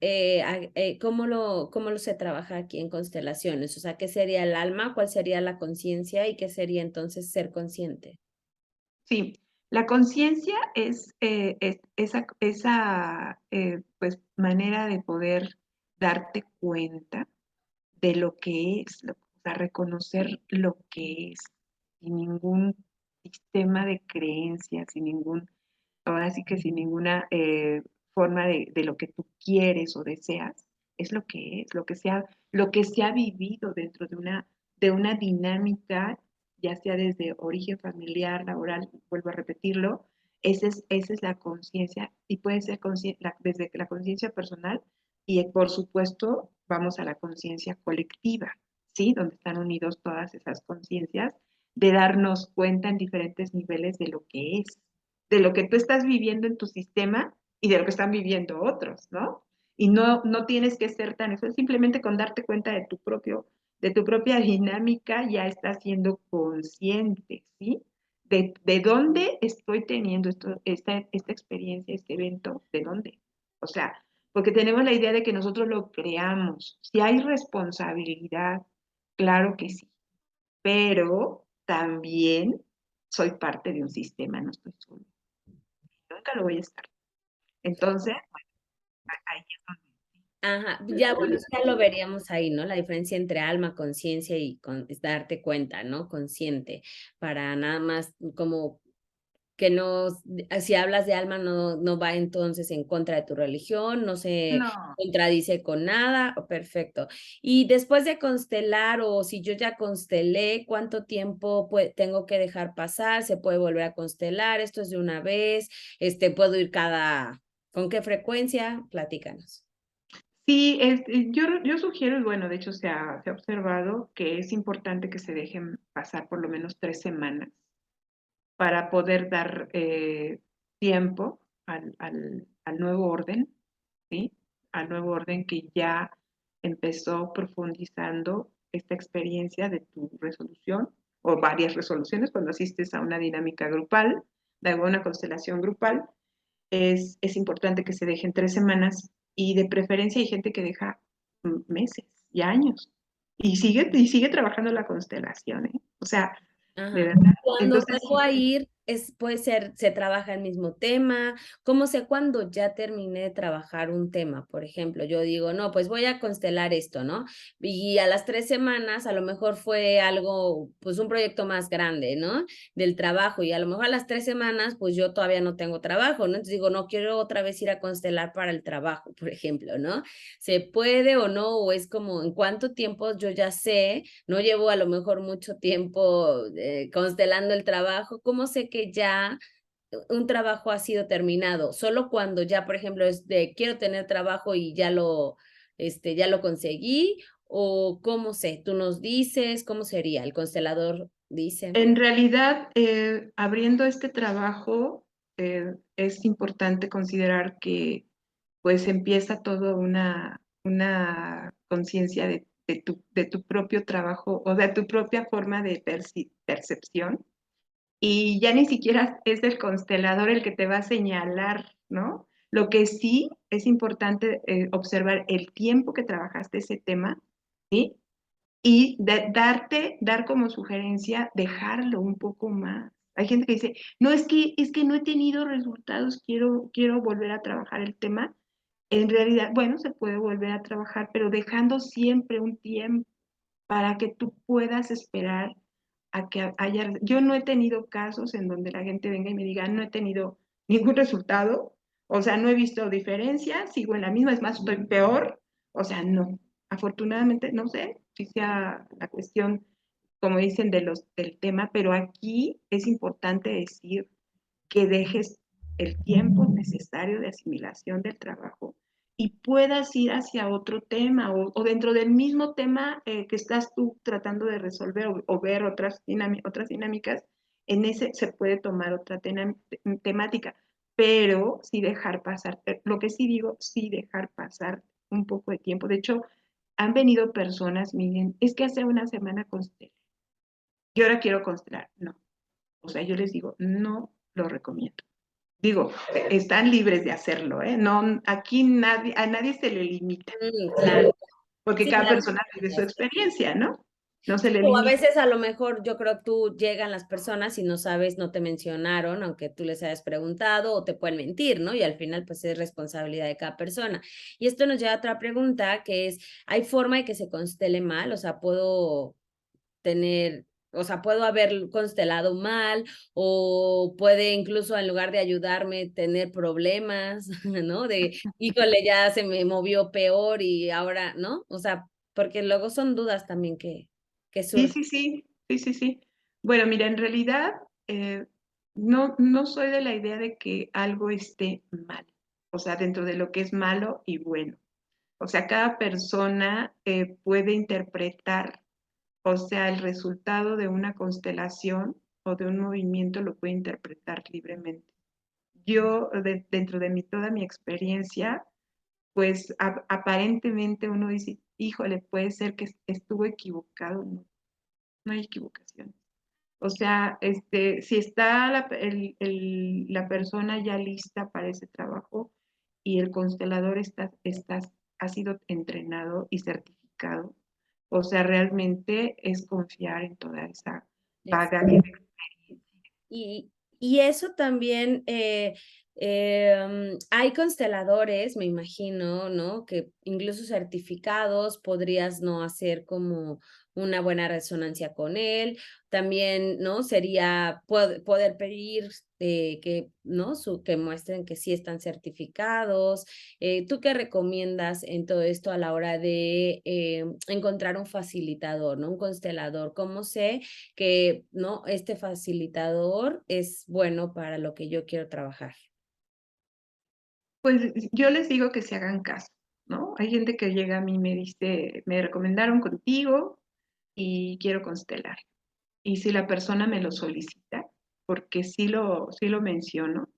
¿cómo lo se trabaja aquí en constelaciones? O sea, ¿qué sería el alma? ¿Cuál sería la conciencia? ¿Y qué sería entonces ser consciente? Sí, la conciencia es esa pues, manera de poder darte cuenta de lo que es, o sea, reconocer lo que es, sin ningún sistema de creencias, ahora sí que sin ninguna forma de lo que tú quieres o deseas, es lo que es, lo que se ha vivido dentro de una dinámica, ya sea desde origen familiar, laboral, vuelvo a repetirlo, esa es la conciencia y puede ser desde la conciencia personal y por supuesto vamos a la conciencia colectiva, ¿sí? Donde están unidos todas esas conciencias de darnos cuenta en diferentes niveles de lo que es, de lo que tú estás viviendo en tu sistema y de lo que están viviendo otros, ¿no? Y no tienes que ser tan, eso es simplemente con darte cuenta de tu propia dinámica, ya estás siendo consciente, ¿sí? De dónde estoy teniendo esta experiencia, este evento, de dónde. O sea, porque tenemos la idea de que nosotros lo creamos. Si hay responsabilidad, claro que sí, pero también soy parte de un sistema, no estoy solo. Nunca lo voy a estar. Entonces, bueno, ahí es donde Ajá, ya bueno, eso ya lo veríamos ahí, ¿no? La diferencia entre alma, conciencia y es darte cuenta, ¿no? Consciente, para nada más como que no, si hablas de alma, no va entonces en contra de tu religión, no se no. contradice con nada, perfecto. Y después de constelar, o si yo ya constelé, ¿cuánto tiempo tengo que dejar pasar? ¿Se puede volver a constelar? ¿Esto es de una vez? ¿Puedo ir con qué frecuencia? Platícanos. Sí, yo sugiero, y bueno, de hecho se ha observado que es importante que se dejen pasar por lo menos 3 semanas para poder dar tiempo al nuevo orden, ¿sí? Al nuevo orden que ya empezó profundizando esta experiencia de tu resolución o varias resoluciones cuando asistes a una dinámica grupal, de alguna constelación grupal, es importante que se dejen 3 semanas y de preferencia hay gente que deja meses y años y sigue trabajando la constelación, ¿eh? O sea, de Ajá. verdad. Cuando Entonces, vuelvo sí, a ir, puede ser, se trabaja el mismo tema. ¿Cómo sé cuando ya terminé de trabajar un tema? Por ejemplo, yo digo, no, pues voy a constelar esto, ¿no? Y a las 3 semanas, a lo mejor fue algo, pues un proyecto más grande, ¿no? Del trabajo. Y a lo mejor a las 3 semanas, pues yo todavía no tengo trabajo, ¿no? Entonces digo, no quiero otra vez ir a constelar para el trabajo, por ejemplo, ¿no? ¿Se puede o no? O es como, ¿en cuánto tiempo yo ya sé? No llevo a lo mejor mucho tiempo constelando el trabajo. ¿Cómo sé que ya un trabajo ha sido terminado? Solo cuando ya, por ejemplo, es de quiero tener trabajo y ya lo conseguí, o cómo sé, tú nos dices, ¿cómo sería? El constelador dice. en realidad, abriendo este trabajo, es importante considerar que pues empieza toda una conciencia de tu propio trabajo o de tu propia forma de percepción y ya ni siquiera es el constelador el que te va a señalar, ¿no? Lo que sí es importante observar el tiempo que trabajaste ese tema, ¿sí? Y dar como sugerencia, dejarlo un poco más. Hay gente que dice, no, es que no he tenido resultados, quiero volver a trabajar el tema. En realidad, bueno, se puede volver a trabajar, pero dejando siempre un tiempo para que tú puedas esperar a que haya. Yo no he tenido casos en donde la gente venga y me diga, no he tenido ningún resultado, o sea, no he visto diferencia, sigo en la misma, es más, estoy peor, o sea, no. Afortunadamente, no sé si sea la cuestión, como dicen, del tema, pero aquí es importante decir que dejes el tiempo necesario de asimilación del trabajo y puedas ir hacia otro tema o dentro del mismo tema que estás tú tratando de resolver o ver otras dinámicas, en ese se puede tomar otra temática, pero sí dejar pasar, lo que sí digo, sí dejar pasar un poco de tiempo. De hecho, han venido personas, miren, es que hace una semana constelé, yo ahora quiero constelar, no. O sea, yo les digo, no lo recomiendo. Digo, están libres de hacerlo, ¿eh? No, aquí a nadie se le limita, Claro. porque Sí, cada las persona vive su experiencia, ¿no? No se le O a limita. veces a lo mejor yo creo tú llegan las personas y no sabes, no te mencionaron, aunque tú les hayas preguntado o te pueden mentir, ¿no? Y al final pues es responsabilidad de cada persona. Y esto nos lleva a otra pregunta que es, ¿hay forma de que se constele mal? O sea, puedo haber constelado mal o puede incluso en lugar de ayudarme tener problemas, ¿no? De, híjole, ya se me movió peor y ahora, ¿no? O sea, porque luego son dudas también que Sí, surgen. sí, sí, sí, sí, sí. Bueno, mira, en realidad no soy de la idea de que algo esté mal, o sea, dentro de lo que es malo y bueno. O sea, cada persona puede interpretar, o sea, el resultado de una constelación o de un movimiento lo puede interpretar libremente. Yo, dentro de toda mi experiencia, pues aparentemente uno dice, híjole, puede ser que estuvo equivocado, no, no hay equivocación. O sea, si está la persona ya lista para ese trabajo y el constelador ha sido entrenado y certificado, o sea, realmente es confiar en toda esa Ex- bagaje de experiencia. Y eso también, hay consteladores, me imagino, ¿no? Que incluso certificados podrías no hacer como una buena resonancia con él. También, ¿no? Sería poder pedir que, ¿no? Que muestren que sí están certificados. ¿Tú qué recomiendas en todo esto a la hora de encontrar un facilitador, ¿no? Un constelador. ¿Cómo sé que, ¿no? Este facilitador es bueno para lo que yo quiero trabajar? Pues yo les digo que se hagan caso, ¿no? Hay gente que llega a mí y me dice, me recomendaron contigo y quiero constelar. Y si la persona me lo solicita, porque sí lo menciono,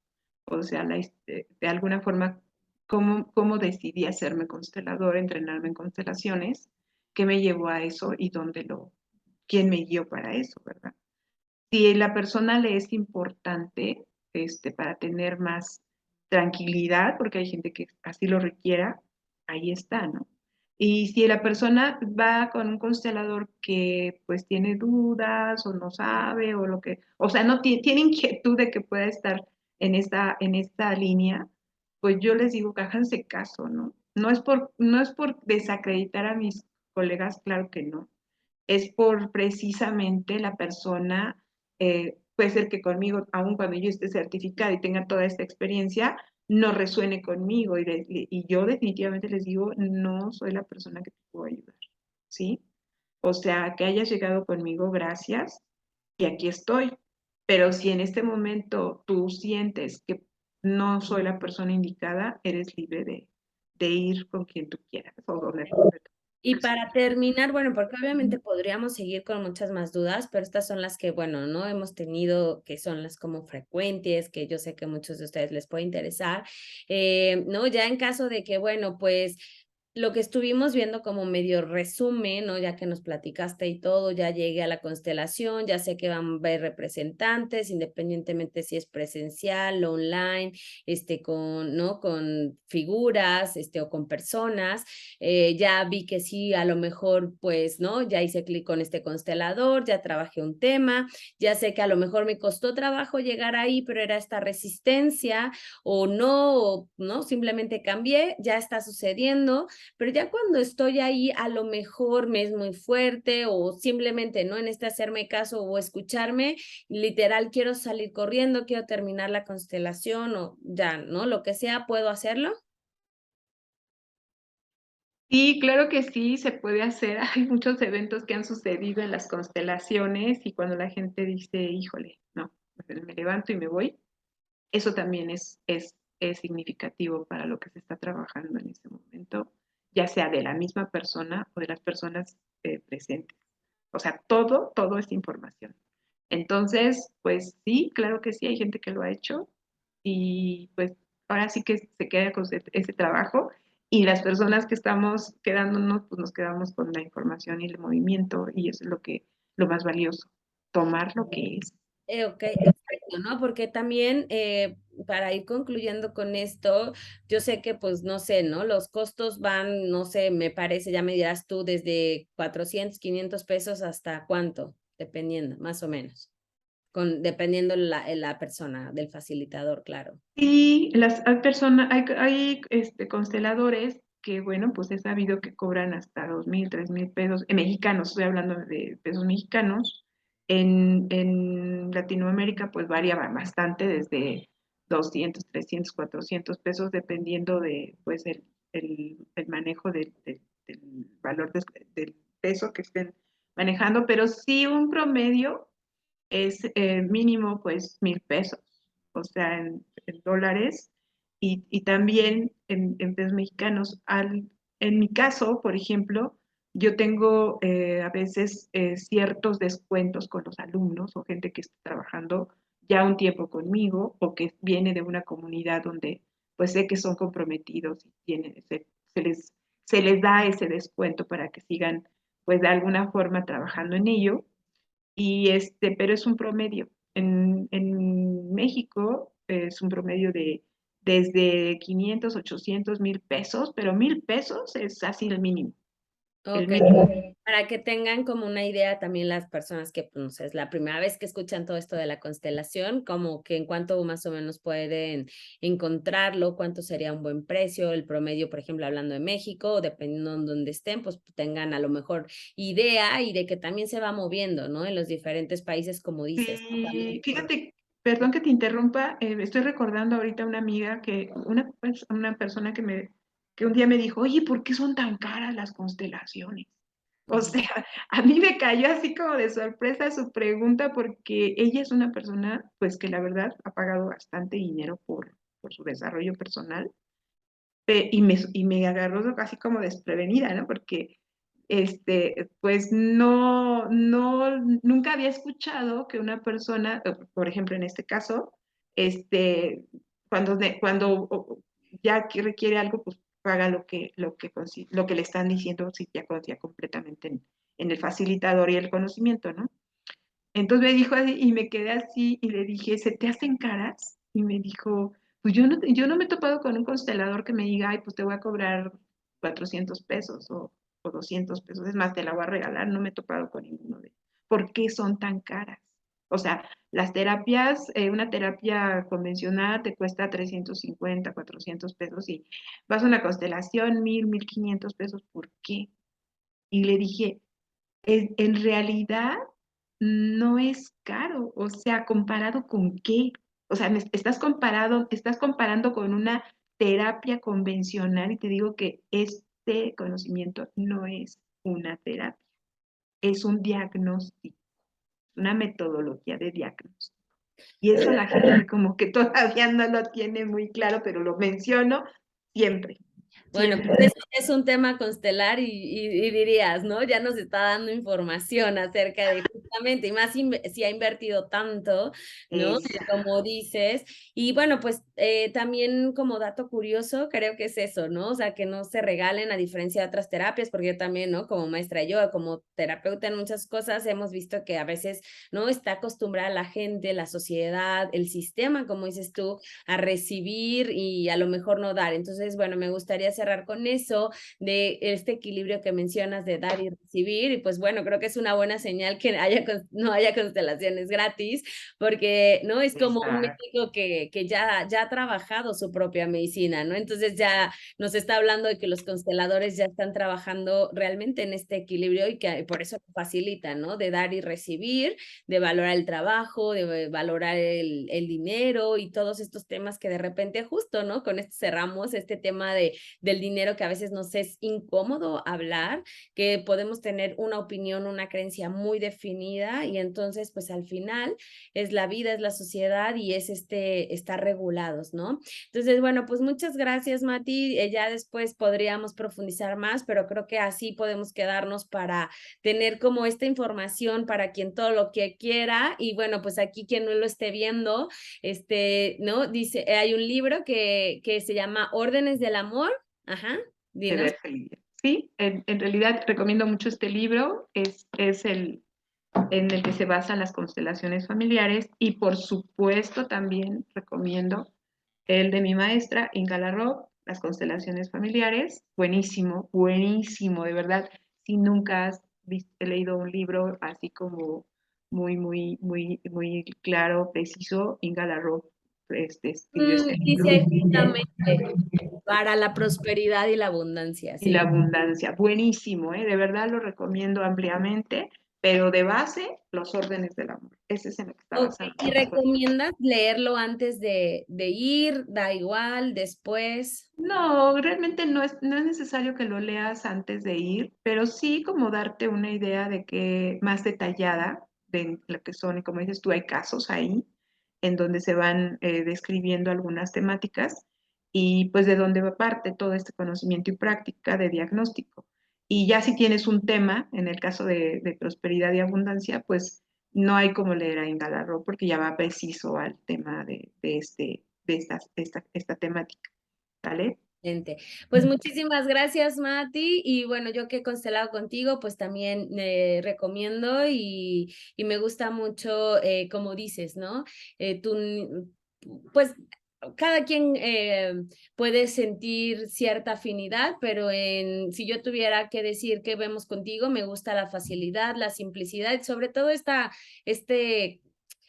o sea, de alguna forma, cómo decidí hacerme constelador, entrenarme en constelaciones, qué me llevó a eso y quién me guió para eso, ¿verdad? Si la persona le es importante, para tener más tranquilidad, porque hay gente que así lo requiera, ahí está, ¿no? Y si la persona va con un constelador que pues tiene dudas o no sabe o lo que, o sea, no tiene inquietud de que pueda estar en esta línea, pues yo les digo que háganse caso, ¿no? No es por desacreditar a mis colegas, claro que no, es por precisamente la persona, puede ser que conmigo, aun cuando yo esté certificada y tenga toda esta experiencia, no resuene conmigo y yo definitivamente les digo, no soy la persona que te puedo ayudar, ¿sí? O sea, que hayas llegado conmigo, gracias, y aquí estoy. Pero si en este momento tú sientes que no soy la persona indicada, eres libre de ir con quien tú quieras o donde tú Y quieras. para terminar, bueno, porque obviamente podríamos seguir con muchas más dudas, pero estas son las que, bueno, no hemos tenido, que son las como frecuentes, que yo sé que a muchos de ustedes les puede interesar, ¿no? Ya en caso de que, bueno, pues lo que estuvimos viendo como medio resumen, ¿no? Ya que nos platicaste y todo, ya llegué a la constelación, ya sé que van a haber representantes, independientemente si es presencial o online, con, ¿no? Con figuras, o con personas. Ya vi que sí, a lo mejor, pues, ¿no? Ya hice clic con este constelador, ya trabajé un tema, ya sé que a lo mejor me costó trabajo llegar ahí, pero era esta resistencia o no, simplemente cambié, ya está sucediendo, pero ya cuando estoy ahí, a lo mejor me es muy fuerte o simplemente, ¿no? En este hacerme caso o escucharme, literal, quiero salir corriendo, quiero terminar la constelación o ya, ¿no? Lo que sea, ¿puedo hacerlo? Sí, claro que sí, se puede hacer. Hay muchos eventos que han sucedido en las constelaciones y cuando la gente dice, híjole, no, me levanto y me voy, eso también es significativo para lo que se está trabajando en ese momento, ya sea de la misma persona o de las personas presentes. O sea, todo es información. Entonces, pues sí, claro que sí, hay gente que lo ha hecho y pues ahora sí que se queda con ese trabajo y las personas que estamos quedándonos, pues nos quedamos con la información y el movimiento y eso es lo más valioso, tomar lo que es. Ok, exacto, ¿no? Porque también para ir concluyendo con esto, yo sé que pues no sé, ¿no? Los costos van, no sé, me parece, ya me dirás tú, desde 400, 500 pesos hasta cuánto, dependiendo, más o menos, dependiendo la persona, del facilitador, claro. Y hay consteladores que, bueno, pues he sabido que cobran hasta 2,000, 3,000 pesos, mexicanos, estoy hablando de pesos mexicanos. En Latinoamérica, pues varía bastante, desde 200, 300, 400 pesos, dependiendo de, pues, el manejo del valor del peso que estén manejando, pero sí un promedio es mínimo pues 1,000 pesos, o sea, en dólares y también en pesos mexicanos. En mi caso, por ejemplo, yo tengo a veces ciertos descuentos con los alumnos o gente que está trabajando ya un tiempo conmigo o que viene de una comunidad donde pues sé que son comprometidos y se les, se les da ese descuento para que sigan pues de alguna forma trabajando en ello pero es un promedio. En México es un promedio de desde 500, 800, 1,000 pesos, pero 1,000 pesos es así el mínimo. el Ok, mínimo. para que tengan como una idea también las personas que, pues, no sé, es la primera vez que escuchan todo esto de la constelación, como que en cuánto más o menos pueden encontrarlo, cuánto sería un buen precio, el promedio, por ejemplo, hablando de México, o dependiendo de donde estén, pues tengan a lo mejor idea y de que también se va moviendo, ¿no? En los diferentes países, como dices, ¿no? Y También por... fíjate, perdón que te interrumpa, estoy recordando ahorita una amiga una persona que un día me dijo, oye, ¿por qué son tan caras las constelaciones? O Ujú. sea, a mí me cayó así como de sorpresa su pregunta porque ella es una persona, pues que la verdad ha pagado bastante dinero por su desarrollo personal y me agarró casi como desprevenida, ¿no? Porque pues nunca había escuchado que una persona, por ejemplo, en este caso, este, cuando ya que requiere algo, pues paga lo que le están diciendo, si ya confía completamente en el facilitador y el conocimiento, ¿no? Entonces me dijo así y me quedé así y le dije, ¿se te hacen caras? Y me dijo, pues yo no me he topado con un constelador que me diga, ay, pues te voy a cobrar 400 pesos o 200 pesos. Es más, te la voy a regalar. No me he topado con ninguno de ellos. ¿Por qué son tan caras? O sea, las terapias, una terapia convencional te cuesta 350, 400 pesos y vas a una constelación, 1,000, 1,500 pesos. ¿Por qué? Y le dije, en realidad no es caro, o sea, ¿comparado con qué? O sea, estás comparando con una terapia convencional y te digo que este conocimiento no es una terapia, es un diagnóstico, una metodología de diagnóstico. Y eso la gente como que todavía no lo tiene muy claro, pero lo menciono siempre, Bueno, siempre. pues eso es un tema constelar y dirías, ¿no? Ya nos está dando información acerca de justamente, y más si ha invertido tanto, ¿no? Esa, Como dices. Y bueno, pues también como dato curioso, creo que es eso, ¿no? O sea, que no se regalen a diferencia de otras terapias, porque yo también, ¿no? Como maestra de yoga, como terapeuta en muchas cosas, hemos visto que a veces, ¿no? Está acostumbrada la gente, la sociedad, el sistema, como dices tú, a recibir y a lo mejor no dar. Entonces, bueno, me gustaría cerrar con eso, de este equilibrio que mencionas de dar y recibir. Y pues bueno, creo que es una buena señal que no haya constelaciones gratis, porque no es como un esa. médico que ya ha trabajado su propia medicina, ¿no? Entonces ya nos está hablando de que los consteladores ya están trabajando realmente en este equilibrio y que por eso facilitan, ¿no? De dar y recibir, de valorar el trabajo, de valorar el dinero y todos estos temas que de repente justo, ¿no? Con esto cerramos este tema del dinero que a veces nos es incómodo hablar, que podemos tener una opinión, una creencia muy definida y entonces pues al final es la vida, es la sociedad y es estar regulados, ¿no? Entonces, bueno, pues muchas gracias, Mati. Ya después podríamos profundizar más, pero creo que así podemos quedarnos para tener como esta información para quien todo lo que quiera y bueno, pues aquí quien no lo esté viendo, ¿no? Dice, hay un libro que se llama Órdenes del Amor, ajá, De dinos. Bergelinger. Sí, en realidad recomiendo mucho este libro, es el en el que se basan las constelaciones familiares y por supuesto también recomiendo el de mi maestra Inga Larrock, las constelaciones familiares, buenísimo, buenísimo, de verdad, si nunca has leído un libro así como muy, muy, muy, muy claro, preciso, Inga Larrock escribió este libro. Dice justamente para la prosperidad y la abundancia, Y la sí. abundancia. Buenísimo, ¿eh? De verdad lo recomiendo ampliamente, pero de base, los órdenes del amor. Ese es en lo que está Ok, basado. ¿y recomiendas leerlo antes de ir? Da igual, después. No, realmente no es necesario que lo leas antes de ir, pero sí como darte una idea de que más detallada de lo que son, y como dices tú, hay casos ahí en donde se van describiendo algunas temáticas y pues de dónde va parte todo este conocimiento y práctica de diagnóstico. Y ya si tienes un tema, en el caso de prosperidad y abundancia, pues no hay como leer a Ingalarro porque ya va preciso al tema de esta temática. ¿Vale? Excelente. Pues muchísimas gracias, Mati. Y bueno, yo que he constelado contigo, pues también recomiendo y me gusta mucho, como dices, ¿no? Tú, pues cada quien puede sentir cierta afinidad, pero si yo tuviera que decir qué vemos contigo, me gusta la facilidad, la simplicidad, sobre todo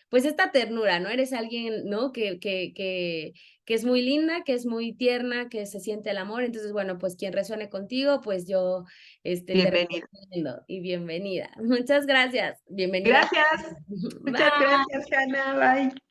pues esta ternura, ¿no? Eres alguien, ¿no? Que es muy linda, que es muy tierna, que se siente el amor. Entonces, bueno, pues quien resuene contigo, pues yo te Bienvenida. recomiendo y bienvenida. Muchas gracias. Bienvenida. Gracias. Muchas Bye. gracias, Hanna. Bye.